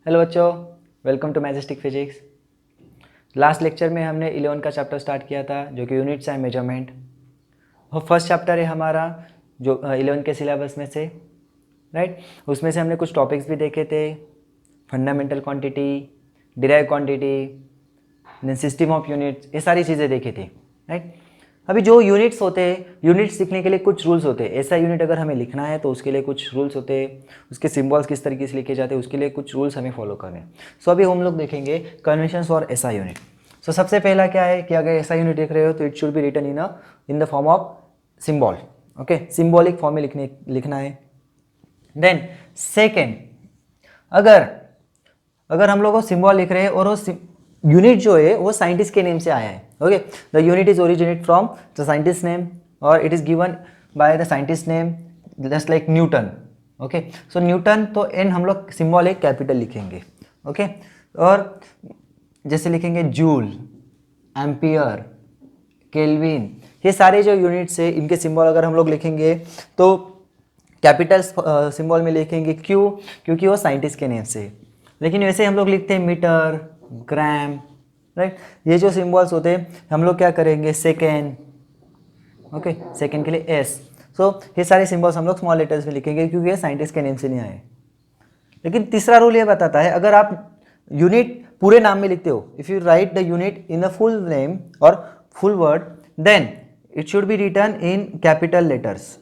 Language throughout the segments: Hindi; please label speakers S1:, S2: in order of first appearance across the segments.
S1: हेलो बच्चों, welcome to majestic physics. Last lecture में हमने 11 का चैप्टर स्टार्ट किया था जो कि यूनिट्स एंड मेजरमेंट। वो फर्स्ट चैप्टर है हमारा जो 11 के सिलेबस में से, राइट। उसमें से हमने कुछ टॉपिक्स भी देखे थे, fundamental quantity, derive quantity, system of units, ये सारी चीज़ें देखी थी, राइट। अभी जो यूनिट्स होते हैं, यूनिट्स लिखने के लिए कुछ रूल्स होते हैं। ऐसा यूनिट अगर हमें लिखना है तो उसके लिए कुछ रूल्स होते हैं, उसके सिंबल्स किस तरीके से लिखे जाते हैं, उसके लिए कुछ रूल्स हमें फॉलो करने हैं। सो अभी हम लोग देखेंगे कन्वेंशंस फॉर ऐसा यूनिट। सो सबसे पहला क्या है कि अगर ऐसा यूनिट लिख रहे हो तो it should be written in the form of symbol. Okay, symbolic form में लिखना है। देन सेकेंड, अगर अगर हम लोग वो सिंबल लिख रहे हैं और वो यूनिट जो है वो साइंटिस्ट के नेम से आया है, okay, the unit is originate from the scientist name और it is given by the scientist name, just like Newton. Okay, so Newton, तो एन हम लोग सिंबल एक कैपिटल लिखेंगे, ओके। और जैसे लिखेंगे जूल, एम्पियर, केल्विन, ये सारे जो यूनिट्स है इनके सिंबल अगर हम लोग लिखेंगे तो कैपिटल सिंबल में लिखेंगे। क्यों? क्योंकि वो साइंटिस्ट के नेम से है। लेकिन वैसे हम लोग लिखते हैं मीटर, ग्राम, राइट। ये जो सिंबल्स होते हैं हम लोग क्या करेंगे, सेकेंड, ओके, सेकेंड के लिए एस। सो ये सारे सिंबल्स हम लोग स्मॉल लेटर्स में लिखेंगे क्योंकि ये साइंटिस्ट के नेम से नहीं आए। लेकिन तीसरा रूल ये बताता है, अगर आप यूनिट पूरे नाम में लिखते हो, if you write the unit in the full name और full word, then it should be written in capital letters.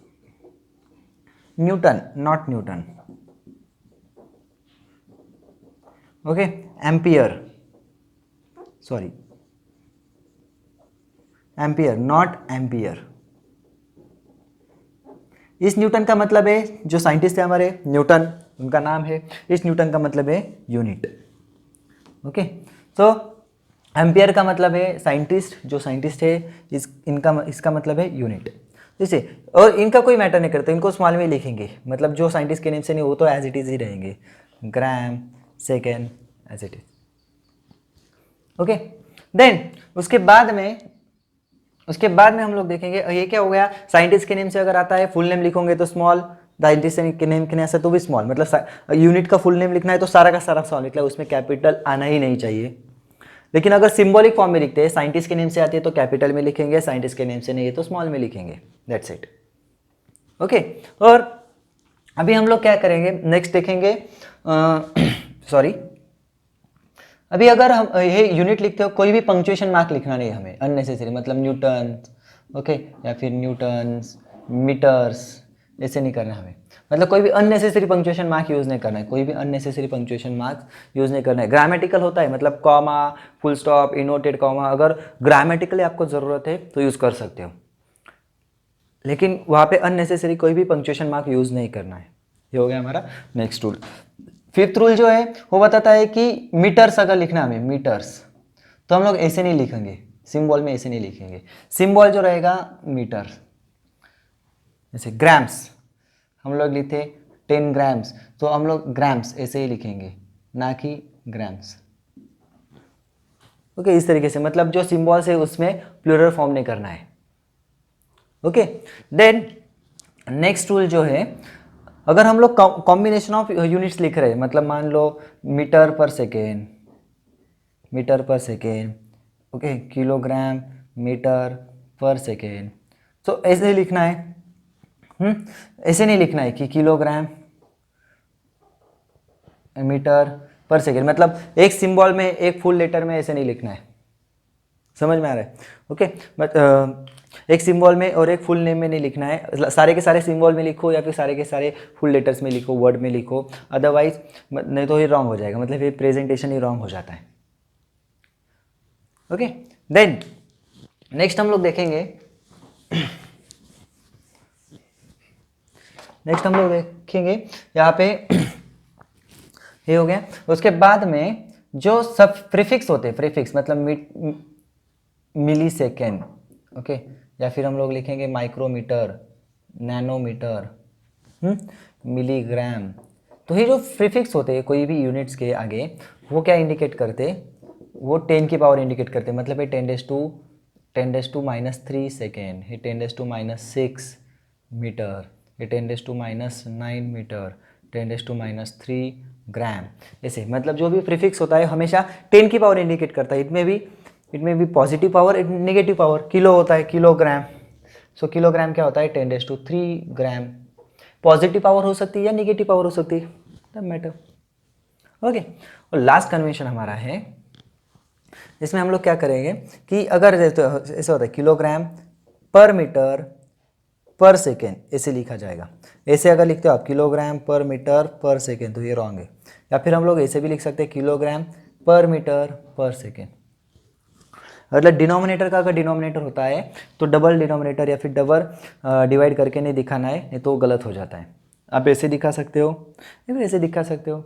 S1: Newton, not Newton, okay. Ampere, sorry, ampere, not ampere. इस न्यूटन का मतलब है, जो साइंटिस्ट है हमारे न्यूटन, उनका नाम है, इस न्यूटन का मतलब है यूनिट, ओके। तो एम्पियर का मतलब है साइंटिस्ट, जो साइंटिस्ट है इसका मतलब है यूनिट, जैसे। और इनका कोई मैटर नहीं करता, इनको स्मॉल में लिखेंगे, मतलब जो साइंटिस्ट के नेम से नहीं वो तो एज इट इज ही रहेंगे, gram, second, as it is, okay. Then उसके बाद में हम लोग देखेंगे ये क्या हो गया, साइंटिस्ट के नेम से अगर आता है फुल नेम लिखोगे तो स्मॉल, साइंटिस्ट के नेम के ऐसा तो भी स्मॉल, मतलब यूनिट का फुल नेम लिखना है तो सारा का सारा स्मॉल निकला, उसमें कैपिटल आना ही नहीं चाहिए। लेकिन अगर सिंबॉलिक फॉर्म में लिखते हैं, साइंटिस्ट के नेम से आती है तो कैपिटल में लिखेंगे, साइंटिस्ट के नेम से नहीं है तो स्मॉल में लिखेंगे, दैट्स इट, ओके। और अभी हम लोग क्या करेंगे, नेक्स्ट देखेंगे, सॉरी, अभी अगर हम ये यूनिट लिखते हो, कोई भी पंक्चुएशन मार्क लिखना नहीं है हमें अननेसेसरी, मतलब न्यूटन, ओके, या फिर न्यूटन्स, मीटर्स, ऐसे नहीं करना हमें, मतलब कोई भी अननेसेसरी पंक्चुएशन मार्क यूज़ नहीं करना है, कोई भी अननेसेसरी पंक्चुएशन मार्क यूज़ नहीं करना है। ग्रामेटिकल होता है, मतलब comma, full stop, inverted comma, अगर ग्रामेटिकली आपको ज़रूरत है तो यूज़ कर सकते हो, लेकिन वहाँ पे अननेसेसरी कोई भी पंक्चुएशन मार्क यूज़ नहीं करना है। ये हो गया हमारा नेक्स्ट रूल। फिफ्थ रूल जो है वो बताता है कि मीटर्स अगर लिखना हमें, मीटर्स, तो हम लोग ऐसे नहीं लिखेंगे, सिंबल में ऐसे नहीं लिखेंगे। सिंबल जो रहेगा मीटर, जैसे ग्राम्स, हम लोग लिखते 10 ग्राम्स, तो हम लोग ग्राम्स ऐसे ही लिखेंगे, ना कि ग्राम्स, ओके। इस तरीके से, मतलब जो सिंबल्स है उसमें प्लूरल फॉर्म नहीं करना है, ओके। देन नेक्स्ट रूल जो है, अगर हम लोग कॉम्बिनेशन ऑफ यूनिट्स लिख रहे हैं, मतलब मान लो मीटर पर सेकेंड, मीटर पर सेकेंड, ओके, किलोग्राम, मीटर पर सेकेंड, तो ऐसे ही लिखना है, ऐसे नहीं लिखना है कि किलोग्राम, मीटर पर सेकेंड, मतलब एक सिंबल में, एक फुल लेटर में ऐसे नहीं लिखना है, समझ में आ रहा है, ओके। बट एक सिंबल में और एक फुल नेम में नहीं लिखना है, सारे के सारे सिंबल में लिखो या फिर सारे के सारे फुल लेटर्स में लिखो, वर्ड में लिखो, अदरवाइज नहीं तो ये रॉन्ग हो जाएगा, मतलब ये प्रेजेंटेशन ही रॉन्ग हो जाता है, ओके। देन नेक्स्ट हम लोग देखेंगे, यहाँ पे ये हो गया। उसके बाद में जो सब प्रीफिक्स होते हैं, प्रीफिक्स मतलब मिली सेकेंड, ओके, या फिर हम लोग लिखेंगे माइक्रोमीटर, नैनोमीटर, मिलीग्राम। तो ये जो प्रीफिक्स होते हैं कोई भी यूनिट्स के आगे, वो क्या इंडिकेट करते, वो 10 की पावर इंडिकेट करते, मतलब ये 10⁻³ सेकेंड, ये 10⁻⁶ मीटर, ये 10⁻⁹ मीटर, 10⁻³ ग्राम, ऐसे मतलब जो भी प्रीफिक्स होता है हमेशा 10 की पावर इंडिकेट करता है। इट में भी positive power, negative power. Kilo होता है किलोग्राम, सो किलोग्राम क्या होता है 10⁻³ ग्राम। पॉजिटिव पावर हो सकती है या नेगेटिव पावर हो सकती है, तब मैटर। ओके, और लास्ट कन्वेंशन हमारा है, इसमें हम लोग क्या करेंगे कि अगर ऐसा होता है किलोग्राम पर मीटर पर सेकेंड ऐसे लिखा जाएगा। ऐसे अगर लिखते हो आप किलोग्राम पर मीटर पर सेकेंड तो ये रॉन्ग है। या फिर हम लोग ऐसे भी लिख सकते हैं किलोग्राम पर मीटर पर सेकेंड। मतलब डिनोमिनेटर का अगर डिनोमिनेटर होता है तो डबल डिनोमिनेटर या फिर डबल डिवाइड करके नहीं दिखाना है, नहीं तो गलत हो जाता है। आप ऐसे दिखा सकते हो या फिर ऐसे दिखा सकते हो।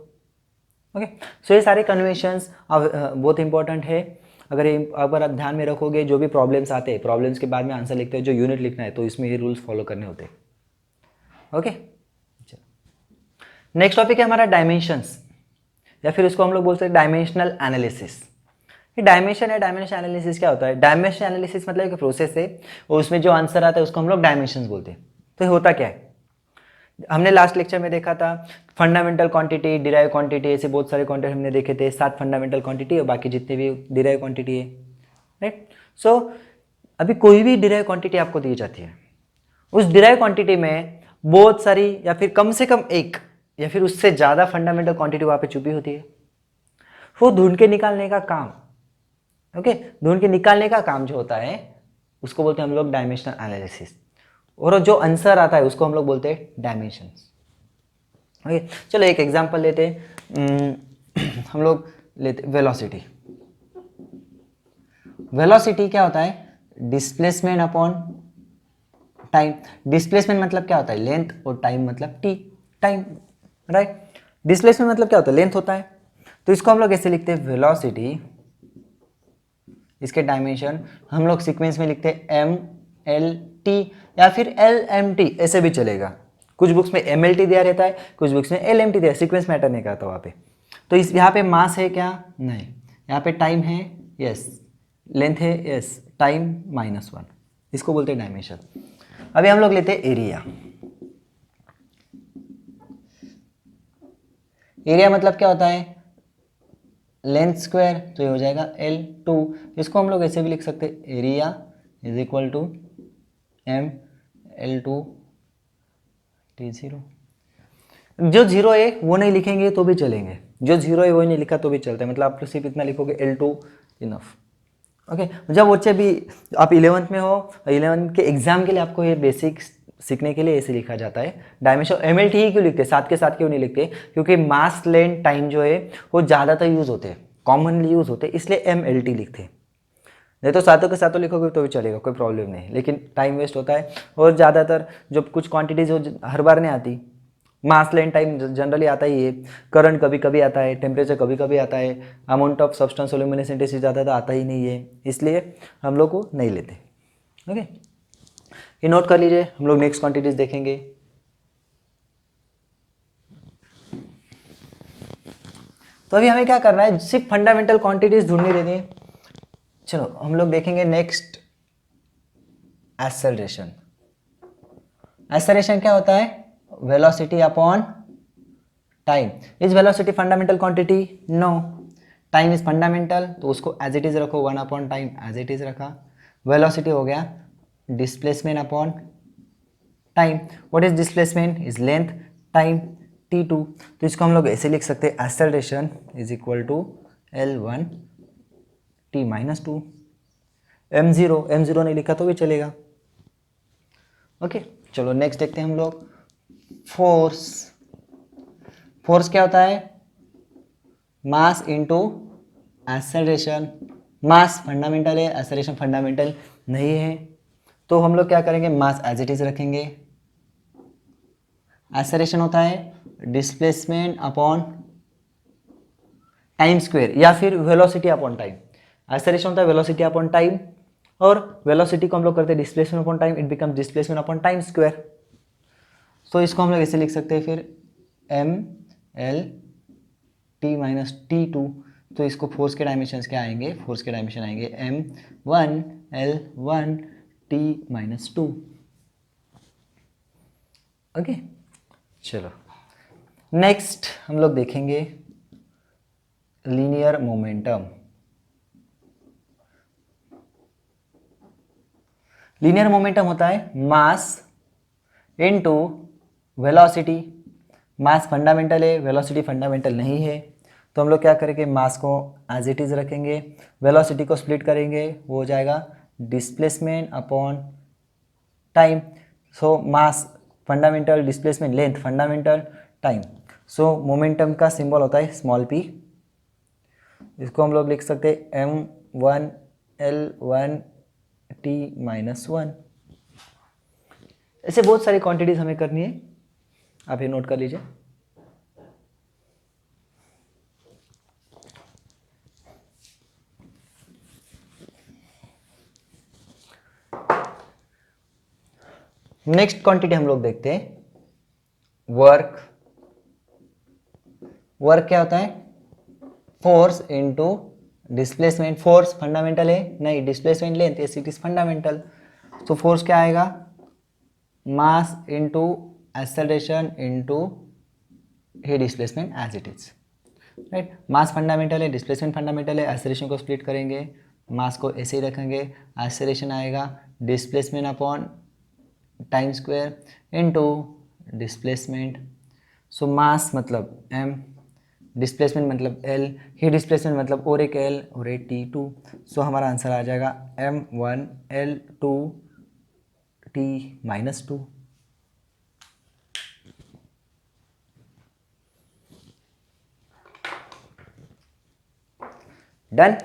S1: ओके, सो ये सारे कन्वेंशंस बहुत इंपॉर्टेंट है। अगर आप ध्यान में रखोगे, जो भी प्रॉब्लम्स आते हैं, प्रॉब्लम्स के बाद में आंसर लिखते हैं, जो यूनिट लिखना है तो इसमें ये रूल्स फॉलो करने होते हैं। ओके, नेक्स्ट टॉपिक है हमारा डायमेंशंस, या फिर उसको हम लोग बोलते हैं डायमेंशनल एनालिसिस। ये डायमेंशन है, डायमेंशन एनालिसिस क्या होता है? डायमेंशन एनालिसिस मतलब एक प्रोसेस है और उसमें जो आंसर आता है उसको हम लोग डायमेंशंस बोलते हैं। तो ये होता क्या है? हमने लास्ट लेक्चर में देखा था फंडामेंटल क्वांटिटी, डिराइव क्वांटिटी, ऐसे बहुत सारे क्वांटिटी हमने देखे थे। 7 फंडामेंटल क्वांटिटी और बाकी जितने भी डिराइव क्वांटिटी है, राइट। सो अभी कोई भी डिराइव क्वांटिटी आपको दी जाती है, उस डिराइव क्वांटिटी में बहुत सारी या फिर कम से कम एक या फिर उससे ज़्यादा फंडामेंटल क्वांटिटी वहाँ पे छुपी होती है। वो ढूंढ के निकालने का काम, ओके, ढूंढ के निकालने का काम जो होता है उसको बोलते हैं हम लोग डायमेंशनल एनालिसिस। और जो आंसर आता है उसको हम लोग बोलते हैं डायमेंशंस। ओके, चलो एक एग्जांपल लेते हैं। हम लोग लेते वेलोसिटी। वेलोसिटी क्या होता है? Displacement upon time. डिस्प्लेसमेंट मतलब क्या होता है? लेंथ, और टाइम मतलब टी, टाइम, राइट। डिस्प्लेसमेंट मतलब क्या होता है? लेंथ होता है। तो इसको हम लोग ऐसे लिखते हैं वेलोसिटी, इसके डायमेंशन हम लोग सीक्वेंस में लिखते हैं MLT या फिर LMT, ऐसे भी चलेगा। कुछ बुक्स में MLT दिया रहता है, कुछ बुक्स में LMT दिया, सीक्वेंस मैटर नहीं करता वहाँ पे। तो इस यहाँ पे मास है क्या? नहीं। यहाँ पे टाइम है, यस। लेंथ है, यस। टाइम -1, इसको बोलते हैं डायमेंशन। अभी हम लोग लेते हैं एरिया। एरिया मतलब क्या होता है? लेंथ स्क्वायर, तो ये हो जाएगा L2। इसको हम लोग ऐसे भी लिख सकते हैं, area is equal to ML2 T0। जो जीरो है वो नहीं लिखेंगे तो भी चलेंगे, जो जीरो है वो नहीं लिखा तो भी चलता है, मतलब आप सिर्फ इतना लिखोगे L2 इनफ। ओके, जब बच्चे भी आप 11th में हो, 11th के एग्जाम के लिए आपको ये बेसिक्स सीखने के लिए ऐसे लिखा जाता है डायमेंशन। MLT ही क्यों लिखते हैं, साथ के साथ क्यों नहीं लिखते? क्योंकि मास, लेंथ, टाइम जो है वो ज़्यादातर यूज़ होते हैं, कॉमनली यूज़ होते हैं, इसलिए MLT लिखते हैं। नहीं तो सातों के सातों लिखोगे तो भी चलेगा, कोई प्रॉब्लम नहीं, लेकिन टाइम वेस्ट होता है। और ज़्यादातर जो कुछ क्वांटिटीज हो हर बार नहीं आती, मास, लेंथ, टाइम जनरली आता ही है। करंट कभी कभी आता है, टेम्परेचर कभी कभी आता है, अमाउंट ऑफ सब्सटेंस और ल्यूमिनेसेंटिस ज़्यादा तो आता ही नहीं है, इसलिए हम लोग को नहीं लेते। ओके, ये नोट कर लीजिए, हम लोग नेक्स्ट क्वांटिटीज देखेंगे। तो अभी हमें क्या करना है? सिर्फ फंडामेंटल क्वांटिटीज ढूंढनी रहती है। चलो हम लोग देखेंगे नेक्स्ट एक्सेलरेशन। एक्सेलरेशन क्या होता है? Velocity upon time. Is velocity fundamental quantity? No. Time is fundamental, तो उसको एज इट इज रखो, 1 upon time as it is रखा। वेलोसिटी हो गया displacement upon time. What is displacement? Is length, time T2। तो इसको हम लोग ऐसे लिख सकते हैं, acceleration is equal to L1 T-2। m0 नहीं लिखा तो भी चलेगा। ओके, चलो नेक्स्ट देखते हैं हम लोग फोर्स। फोर्स क्या होता है? Mass into acceleration. Mass fundamental है, एक्सेलरेशन फंडामेंटल नहीं है, तो हम लोग क्या करेंगे? मास एज इट इज रखेंगे। एक्सेलरेशन होता है डिस्प्लेसमेंट अपॉन टाइम स्क्वायर या फिर वेलोसिटी अपॉन टाइम। एक्सेलरेशन होता है वेलोसिटी अपॉन टाइम, और वेलोसिटी को हम लोग करते हैं displacement upon time, it becomes displacement upon time square. तो इसको हम लोग ऐसे लिख सकते हैं फिर MLT-T2। तो इसको फोर्स के डायमेंशंस क्या आएंगे? फोर्स के डायमेंशन आएंगे M1L1T-2। ओके, चलो नेक्स्ट हम लोग देखेंगे लीनियर मोमेंटम। लीनियर मोमेंटम होता है mass into velocity. Mass fundamental है, वेलोसिटी फंडामेंटल नहीं है, तो हम लोग क्या करेंगे, मास को एज इट इज़ रखेंगे, वेलोसिटी को स्प्लिट करेंगे, वो हो जाएगा displacement upon time. So mass fundamental, displacement length fundamental, time. So momentum का सिंबल होता है स्मॉल p। इसको हम लोग लिख सकते हैं m1L1T-1। ऐसे बहुत सारी क्वांटिटीज हमें करनी है, आप ये नोट कर लीजिए। नेक्स्ट क्वांटिटी हम लोग देखते हैं वर्क। वर्क क्या होता है, force into displacement. Force fundamental है नहीं, displacement length it is fundamental. तो फोर्स क्या आएगा, मास इनटू एक्सेलरेशन इनटू ही displacement as it is, right. Mass fundamental है, डिस्प्लेसमेंट फंडामेंटल है, एक्सेलरेशन को स्प्लिट करेंगे, मास को ऐसे ही रखेंगे, एक्सेलरेशन आएगा displacement upon time square into displacement. So mass मतलब m, डिस्प्लेसमेंट मतलब l, ही डिस्प्लेसमेंट मतलब और एक l और एक t2। सो हमारा आंसर आ जाएगा m1L2T-2। डन।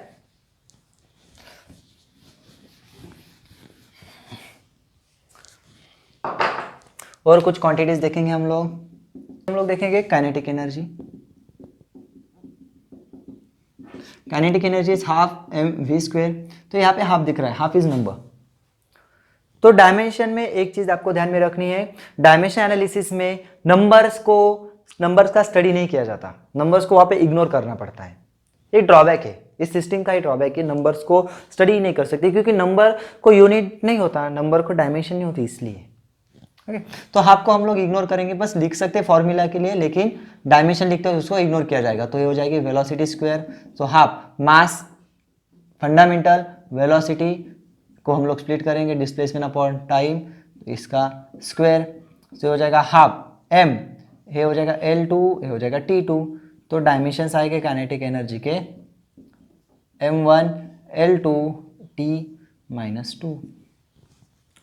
S1: और कुछ क्वांटिटीज देखेंगे हम लोग देखेंगे kinetic energy. Kinetic energy is half mv²। तो यहाँ पे हाफ दिख रहा है, हाफ इज नंबर। तो डायमेंशन में एक चीज आपको ध्यान में रखनी है, डायमेंशन एनालिसिस में नंबर्स का स्टडी नहीं किया जाता, नंबर्स को वहां पे इग्नोर करना पड़ता है। एक ड्रॉबैक है इस सिस्टम का, ही ड्रॉबैक है, नंबर्स को स्टडी नहीं कर सकते क्योंकि नंबर को यूनिट नहीं होता, नंबर को डायमेंशन नहीं होती इसलिए। ओके, तो हाफ को हम लोग इग्नोर करेंगे, बस लिख सकते हैं फॉर्मूला के लिए, लेकिन डायमेंशन लिखते हैं उसको इग्नोर किया जाएगा, तो ये हो जाएगी वेलोसिटी स्क्वायर। सो हाफ मास फंडामेंटल, वेलोसिटी को हम लोग स्प्लिट करेंगे डिस्प्लेसमेंट अपॉन टाइम, इसका स्क्वायर से हो जाएगा हाफ m, ये हो जाएगा L2, ये हो जाएगा T2। तो डायमेंशंस आएंगे काइनेटिक एनर्जी के m1L2T-2,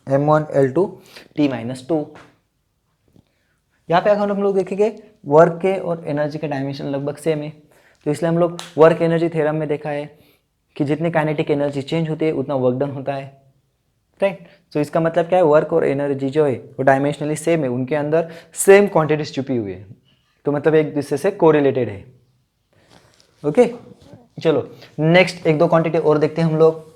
S1: m1L2T-2। यहाँ पे अगर हम लोग देखेंगे वर्क के और एनर्जी के डायमेंशन लगभग सेम है, तो इसलिए हम लोग वर्क एनर्जी थ्योरम में देखा है कि जितनी काइनेटिक एनर्जी चेंज होती है उतना वर्क डन होता है, राइट। तो इसका मतलब क्या है, वर्क और एनर्जी जो है वो डायमेंशनली सेम है, उनके अंदर सेम क्वांटिटीज छुपी हुई है, तो मतलब एक दूसरे से कोरिलेटेड है। ओके, चलो नेक्स्ट एक दो क्वांटिटी और देखते हैं हम लोग।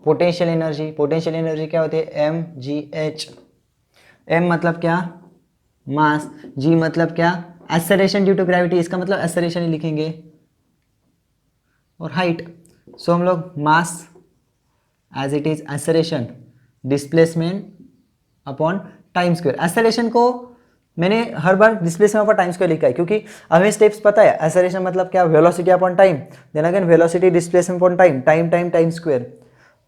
S1: Potential energy. पोटेंशियल एनर्जी क्या होती है, mgh। m मतलब क्या, मास, g मतलब क्या, एक्सेलरेशन ड्यू टू ग्रेविटी, इसका मतलब एक्सेलरेशन ही लिखेंगे, और हाइट। सो हम लोग mass as it is acceleration displacement upon time square. Acceleration को मैंने हर बार डिस्प्लेसमेंट अपॉन टाइम स्क्वायर लिखा है क्योंकि हमें स्टेप्स पता है, एक्सेलरेशन मतलब क्या, velocity upon time, then again velocity displacement upon time, time time time square.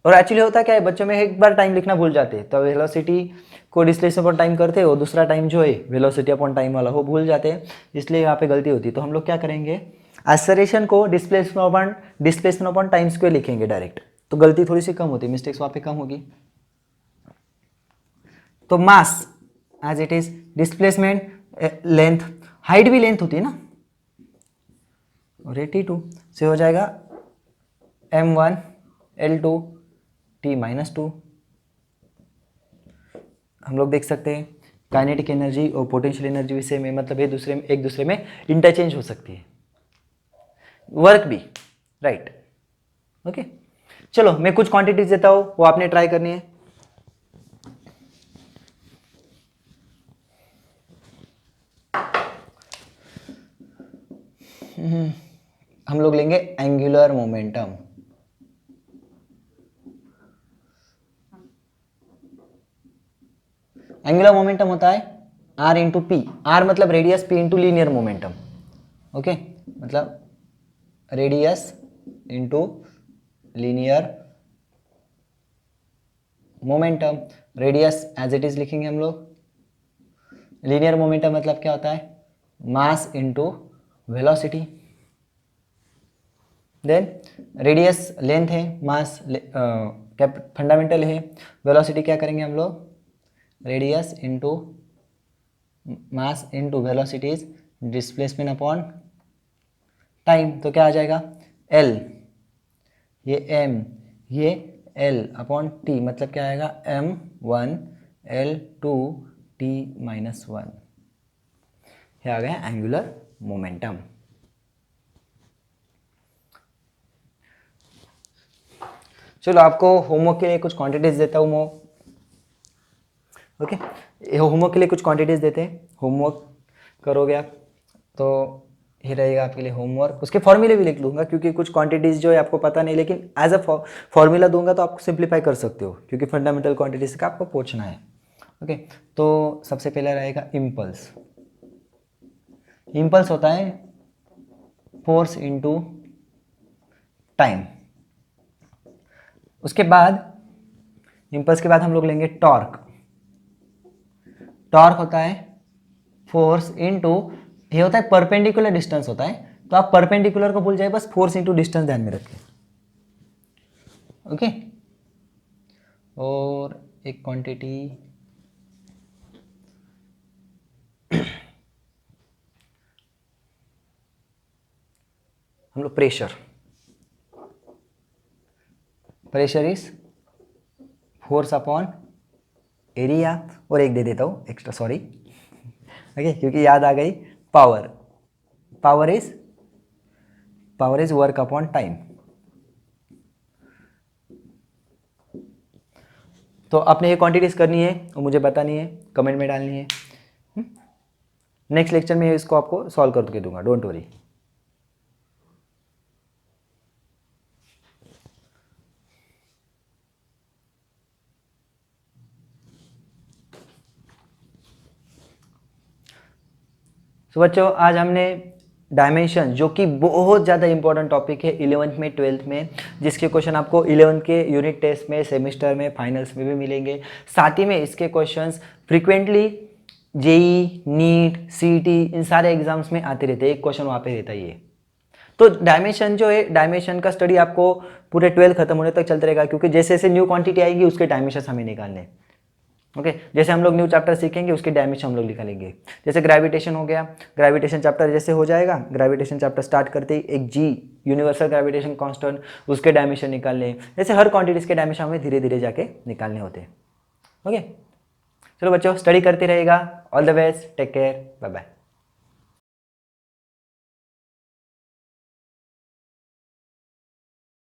S1: और एक्चुअली होता क्या है, बच्चों में एक बार टाइम लिखना भूल जाते हैं, तो वेलोसिटी को डिस्प्लेसमेंट अपॉन टाइम करते हैं और दूसरा टाइम जो है वेलोसिटी अपॉन टाइम वाला वो भूल जाते हैं, इसलिए यहाँ पे गलती होती है। तो हम लोग क्या करेंगे, एक्सेलरेशन को डिस्प्लेसमेंट अपॉन टाइम स्क्वायर लिखेंगे डायरेक्ट, तो गलती थोड़ी सी कम होती है, मिस्टेक्स वहाँ पे कम होगी। तो mass as it is displacement, length, height भी लेंथ होती है ना, और T2 से हो जाएगा m1L2T-2। हम लोग देख सकते हैं काइनेटिक एनर्जी और पोटेंशियल एनर्जी भी सेम है, मतलब एक दूसरे में इंटरचेंज हो सकती है, वर्क भी, राइट। ओके, चलो मैं कुछ क्वांटिटीज देता हूं, वो आपने ट्राई करनी है। हम लोग लेंगे एंगुलर मोमेंटम। एंगुलर मोमेंटम होता है r इंटू पी, आर मतलब radius, p into linear momentum. Okay, मतलब radius into linear momentum. Radius as it is लिखेंगे हम लोग। लीनियर मोमेंटम मतलब क्या होता है, mass into velocity. Then radius length है, मास फंडामेंटल है, वेलोसिटी क्या करेंगे हम लोग, radius into mass into velocity is displacement upon time. तो क्या आ जाएगा, एल, ये एम, ये एल अपॉन टी, मतलब क्या आएगा, m1 L2 t-1। ये आ गया एंगुलर मोमेंटम। चलो आपको होमवर्क के लिए कुछ क्वांटिटीज देता हूँ मैं। ओके, होमवर्क के लिए कुछ क्वांटिटीज देते हैं, होमवर्क करोगे आप तो ये रहेगा आपके लिए होमवर्क। उसके फॉर्मूले भी लिख लूँगा क्योंकि कुछ क्वांटिटीज़ जो है आपको पता नहीं, लेकिन एज अ फॉर्मूला दूंगा तो आपको सिंप्लीफाई कर सकते हो क्योंकि फंडामेंटल क्वांटिटीज का आपको पूछना है। ओके, तो सबसे पहला रहेगा इम्पल्स। इम्पल्स होता है फोर्स इनटू टाइम। उसके बाद इम्पल्स के बाद हम लोग लेंगे टॉर्क। टॉर्क होता है फोर्स इनटू, ये होता है परपेंडिकुलर डिस्टेंस होता है, तो आप परपेंडिकुलर को भूल जाए, बस फोर्स इनटू डिस्टेंस ध्यान में रखें। ओके, और एक क्वांटिटी हम लोग pressure. Pressure is force upon area, और एक दे देता हूँ एक्स्ट्रा, सॉरी। ओके, क्योंकि याद आ गई, power. Power is work upon time. तो आपने ये क्वांटिटीज करनी है और मुझे बतानी है, कमेंट में डालनी है। नेक्स्ट लेक्चर में इसको आपको सॉल्व करके दूंगा, डोंट वरी। तो बच्चों आज हमने डायमेंशन, जो कि बहुत ज़्यादा इंपॉर्टेंट टॉपिक है 11th में 12th में, जिसके क्वेश्चन आपको 11th के यूनिट टेस्ट में, सेमेस्टर में, फाइनल्स में भी मिलेंगे। साथ ही में इसके questions frequently JEE, NEET, CET, इन सारे एग्जाम्स में आते रहते हैं, एक क्वेश्चन वहाँ पे रहता ही है। तो डायमेंशन जो है, डायमेंशन का स्टडी आपको पूरे 12 खत्म होने तक चलता रहेगा, क्योंकि जैसे जैसे न्यू क्वांटिटी आएगी उसके डायमेंशन हमें निकालने हैं। ओके, जैसे हम लोग न्यू चैप्टर सीखेंगे उसके डायमेंशन हम लोग निकालेंगे। जैसे ग्रेविटेशन हो गया, ग्रेविटेशन चैप्टर जैसे हो जाएगा, ग्रेविटेशन चैप्टर स्टार्ट करते ही एक जी, यूनिवर्सल ग्रेविटेशन कांस्टेंट, उसके डायमेंशन निकालने, जैसे हर क्वांटिटीज के डायमेंशन हमें धीरे धीरे जाके निकालने होते हैं। ओके, चलो बच्चों स्टडी करते रहेगा। All the best, take care, bye bye.